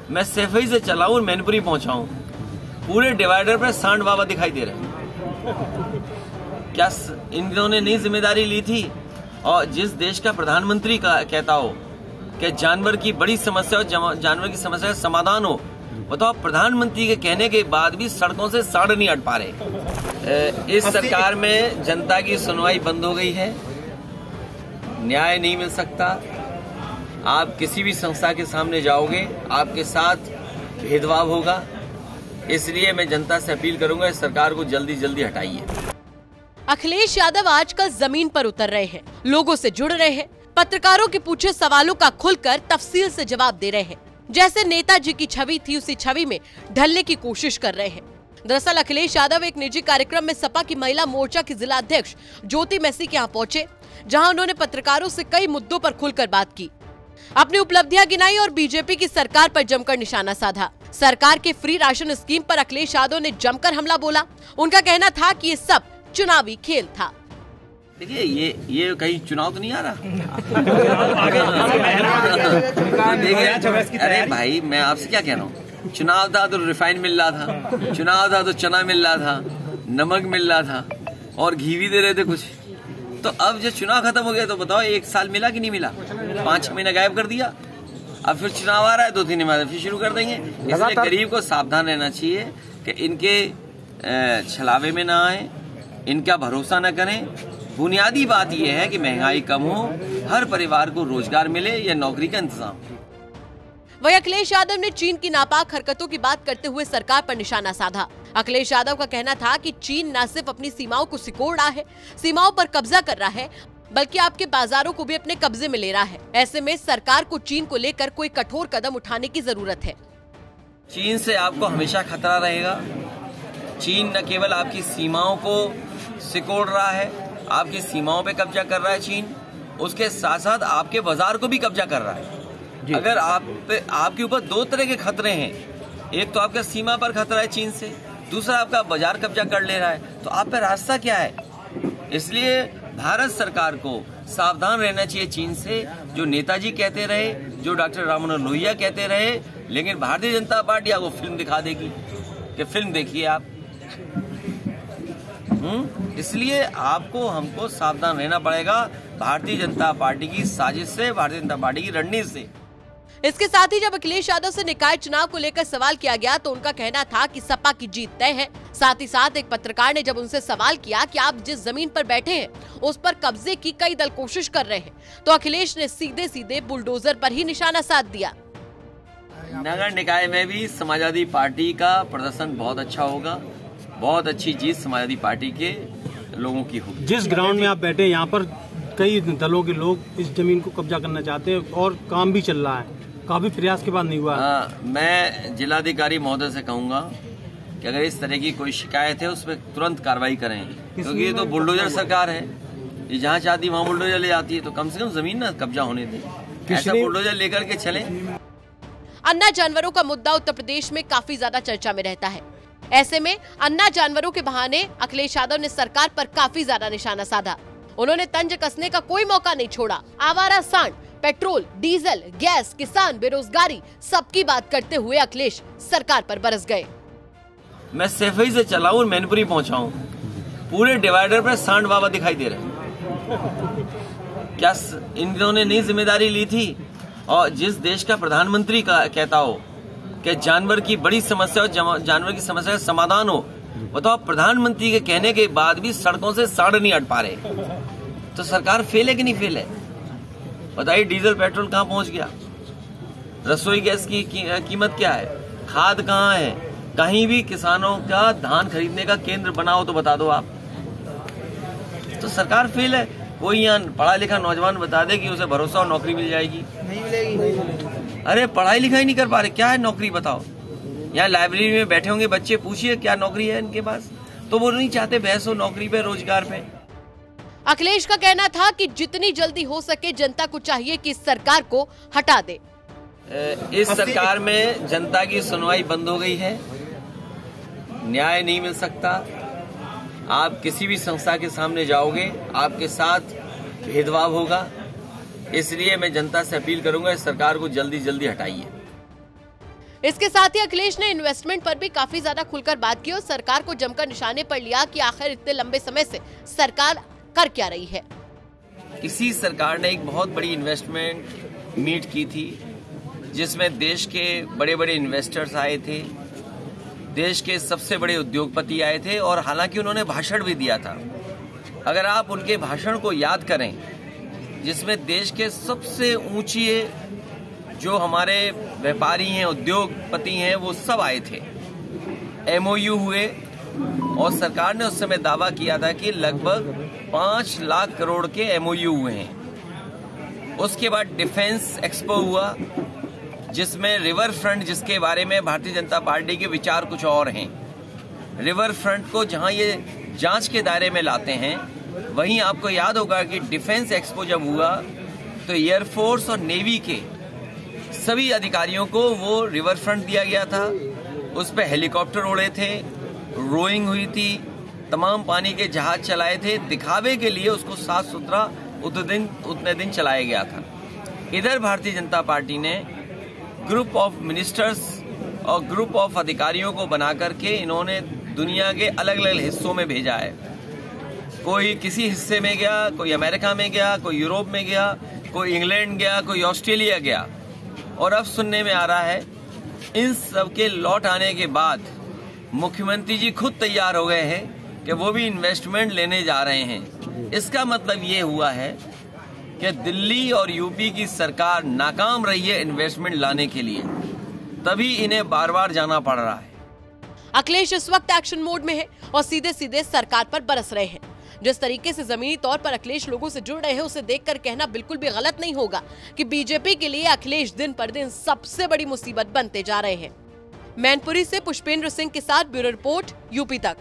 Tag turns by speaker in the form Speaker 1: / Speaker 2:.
Speaker 1: मैं सैफई से चला हूं और मैनपुरी पहुंचा हूं, पूरे डिवाइडर पर सांड बाबा दिखाई दे रहे हैं। क्या इन्होंने नई जिम्मेदारी ली थी? और जिस देश का प्रधानमंत्री कहता हो कि जानवर की बड़ी समस्या हो, जानवर की समस्या का समाधान हो, बताओ प्रधानमंत्री के कहने के बाद भी सड़कों से सांड नहीं हट पा रहे। इस सरकार में जनता की सुनवाई बंद हो गई है, न्याय नहीं मिल सकता। आप किसी भी संस्था के सामने जाओगे, आपके साथ भेदभाव होगा। इसलिए मैं जनता से अपील करूंगा, इस सरकार को जल्दी जल्दी हटाइए।
Speaker 2: अखिलेश यादव आजकल जमीन पर उतर रहे हैं, लोगों से जुड़ रहे हैं, पत्रकारों के पूछे सवालों का खुलकर तफसील से जवाब दे रहे हैं। जैसे नेताजी की छवि थी, उसी छवि में ढलने की कोशिश कर रहे हैं। दरअसल अखिलेश यादव एक निजी कार्यक्रम में सपा की महिला मोर्चा की जिला अध्यक्ष ज्योति मैसी के यहाँ पहुंचे, जहां उन्होंने पत्रकारों से कई मुद्दों पर खुलकर बात की, अपनी उपलब्धियां गिनाई और बीजेपी की सरकार पर जमकर निशाना साधा। सरकार के फ्री राशन स्कीम पर अखिलेश यादव ने जमकर हमला बोला। उनका कहना था कि ये सब चुनावी खेल था।
Speaker 1: देखिए, ये कहीं चुनाव तो नहीं आ रहा। अरे भाई, मैं आपसे क्या कह रहा हूँ, चुनाव था तो रिफाइन मिल रहा था, चुनाव था तो चना मिल रहा था, नमक मिल रहा था और घी भी दे रहे थे कुछ। तो अब जब चुनाव खत्म हो गया तो बताओ, एक साल मिला कि नहीं मिला? 5 महीना गायब कर दिया। अब फिर चुनाव आ रहा है, 2-3 महीने फिर शुरू कर देंगे। इसलिए गरीब को सावधान रहना चाहिए कि इनके छलावे में ना आए, इनका भरोसा न करें। बुनियादी बात यह है कि महंगाई कम हो, हर परिवार को रोजगार मिले या नौकरी का इंतजाम।
Speaker 2: वहीं अखिलेश यादव ने चीन की नापाक हरकतों की बात करते हुए सरकार पर निशाना साधा। अखिलेश यादव का कहना था कि चीन न सिर्फ अपनी सीमाओं को सिकोड़ रहा है, सीमाओं पर कब्जा कर रहा है, बल्कि आपके बाजारों को भी अपने कब्जे में ले रहा है। ऐसे में सरकार को चीन को लेकर कोई कठोर कदम उठाने की जरूरत है।
Speaker 1: चीन से आपको हमेशा खतरा रहेगा। चीन न केवल आपकी सीमाओं को सिकोड़ रहा है, आपकी सीमाओं पे कब्जा कर रहा है चीन, उसके साथ साथ आपके बाजार को भी कब्जा कर रहा है। अगर आपके ऊपर 2 तरह के खतरे हैं, एक तो आपका सीमा पर खतरा है चीन से, दूसरा आपका बाजार कब्जा कर ले रहा है, तो आप पे रास्ता क्या है? इसलिए भारत सरकार को सावधान रहना चाहिए चीन से। जो नेताजी कहते रहे, जो डॉक्टर राम मनोहर लोहिया कहते रहे, लेकिन भारतीय जनता पार्टी आपको फिल्म दिखा देगी कि फिल्म देखिए आप। इसलिए आपको हमको सावधान रहना पड़ेगा भारतीय जनता पार्टी की साजिश से, भारतीय जनता पार्टी की रणनीति से।
Speaker 2: इसके साथ ही जब अखिलेश यादव से निकाय चुनाव को लेकर सवाल किया गया तो उनका कहना था कि सपा की जीत तय है। साथ ही साथ एक पत्रकार ने जब उनसे सवाल किया कि आप जिस जमीन पर बैठे हैं उस पर कब्जे की कई दल कोशिश कर रहे हैं, तो अखिलेश ने सीधे सीधे बुलडोजर पर ही निशाना साध दिया।
Speaker 1: नगर निकाय में भी समाजवादी पार्टी का प्रदर्शन बहुत अच्छा होगा, बहुत अच्छी जीत समाजवादी पार्टी के लोगों की होगी।
Speaker 3: जिस ग्राउंड में आप बैठे, यहाँ पर कई दलों के लोग इस जमीन को कब्जा करना चाहते हैं और काम भी चल रहा है, काफी प्रयास के बाद नहीं हुआ।
Speaker 1: मैं जिलाधिकारी महोदय से कहूंगा कि अगर इस तरह की कोई शिकायत है उस पर तुरंत कार्रवाई करें, क्योंकि ये तो बुलडोजर सरकार है, ये जहाँ चाहती वहाँ बुलडोजर ले आती है, तो कम से कम जमीन ना कब्जा होने दें, ऐसा बुलडोजर लेकर के चले।
Speaker 2: अन्ना जानवरों का मुद्दा उत्तर प्रदेश में काफी ज्यादा चर्चा में रहता है। ऐसे में अन्ना जानवरों के बहाने अखिलेश यादव ने सरकार पर काफी ज्यादा निशाना साधा। उन्होंने तंज कसने का कोई मौका नहीं छोड़ा। आवारा सांड, पेट्रोल, डीजल, गैस, किसान, बेरोजगारी, सबकी बात करते हुए अखिलेश सरकार पर बरस गए।
Speaker 1: मैं सैफई से चला हूं और मैनपुरी पहुंचा हूं, पूरे डिवाइडर पर सांड बाबा दिखाई दे रहे हैं। क्या इन्होंने नई जिम्मेदारी ली थी? और जिस देश का प्रधानमंत्री कहता हो कि जानवर की बड़ी समस्या हो, जानवर की समस्या का समाधान हो, बताओ प्रधानमंत्री के कहने के बाद भी सड़कों से सांड नहीं हट पा रहे, तो सरकार फेल है कि नहीं फेल है? बताइए, डीजल पेट्रोल कहाँ पहुंच गया? रसोई गैस की कीमत क्या है? खाद कहाँ है? कहीं भी किसानों का धान खरीदने का केंद्र बना हो तो बता दो आप। तो सरकार फेल है। कोई यहाँ पढ़ा लिखा नौजवान बता दे कि उसे भरोसा और नौकरी मिल जाएगी? नहीं मिलेगी। अरे पढ़ाई लिखाई नहीं कर पा रहे, क्या है नौकरी बताओ? यहाँ लाइब्रेरी में बैठे होंगे बच्चे, पूछिए क्या नौकरी है इनके पास, तो वो नहीं चाहते बहस हो नौकरी पे, रोजगार पे।
Speaker 2: अखिलेश का कहना था कि जितनी जल्दी हो सके जनता को चाहिए कि इस सरकार को हटा दे।
Speaker 1: इस सरकार में जनता की सुनवाई बंद हो गई है, न्याय नहीं मिल सकता। आप किसी भी संस्था के सामने जाओगे, आपके साथ भेदभाव होगा। इसलिए मैं जनता से अपील करूंगा, इस सरकार को जल्दी जल्दी हटाइए।
Speaker 2: इसके साथ ही अखिलेश ने इन्वेस्टमेंट पर भी काफी ज्यादा खुलकर बात की और सरकार को जमकर निशाने पर लिया कि आखिर इतने लंबे समय से सरकार कर क्या रही है।
Speaker 1: इसी सरकार ने एक बहुत बड़ी इन्वेस्टमेंट मीट की थी जिसमें देश के बड़े बड़े इन्वेस्टर्स आए थे, देश के सबसे बड़े उद्योगपति आए थे और हालांकि उन्होंने भाषण भी दिया था। अगर आप उनके भाषण को याद करें जिसमें देश के सबसे ऊंचे जो हमारे व्यापारी हैं, उद्योगपति हैं, वो सब आए थे। MOU हुए और सरकार ने उस समय दावा किया था कि लगभग 5 लाख करोड़ के MOU हुए हैं। उसके बाद डिफेंस एक्सपो हुआ जिसमें रिवर फ्रंट, जिसके बारे में भारतीय जनता पार्टी के विचार कुछ और हैं। रिवर फ्रंट को जहां ये जांच के दायरे में लाते हैं, वहीं आपको याद होगा कि डिफेंस एक्सपो जब हुआ तो एयरफोर्स और नेवी के सभी अधिकारियों को वो रिवर फ्रंट दिया गया था। उस पर हेलीकॉप्टर उड़े थे, रोइंग हुई थी, तमाम पानी के जहाज चलाए थे। दिखावे के लिए उसको साफ सुथरा उतने दिन चलाया गया था। इधर भारतीय जनता पार्टी ने ग्रुप ऑफ मिनिस्टर्स और ग्रुप ऑफ अधिकारियों को बना करके इन्होंने दुनिया के अलग अलग हिस्सों में भेजा है। कोई किसी हिस्से में गया, कोई अमेरिका में गया, कोई यूरोप में गया, कोई इंग्लैंड गया, कोई ऑस्ट्रेलिया गया। और अब सुनने में आ रहा है इन सब के लौट आने के बाद मुख्यमंत्री जी खुद तैयार हो गए हैं कि वो भी इन्वेस्टमेंट लेने जा रहे हैं। इसका मतलब ये हुआ है कि दिल्ली और यूपी की सरकार नाकाम रही है इन्वेस्टमेंट लाने के लिए, तभी इन्हें बार बार जाना पड़ रहा है।
Speaker 2: अखिलेश इस वक्त एक्शन मोड में है और सीधे सीधे सरकार पर बरस रहे हैं। जिस तरीके से जमीनी तौर पर अखिलेश लोगों से जुड़ रहे हैं, उसे देखकर कहना बिल्कुल भी गलत नहीं होगा कि बीजेपी के लिए अखिलेश दिन पर दिन सबसे बड़ी मुसीबत बनते जा रहे हैं। मैनपुरी से पुष्पेंद्र सिंह के साथ ब्यूरो रिपोर्ट, यूपी तक।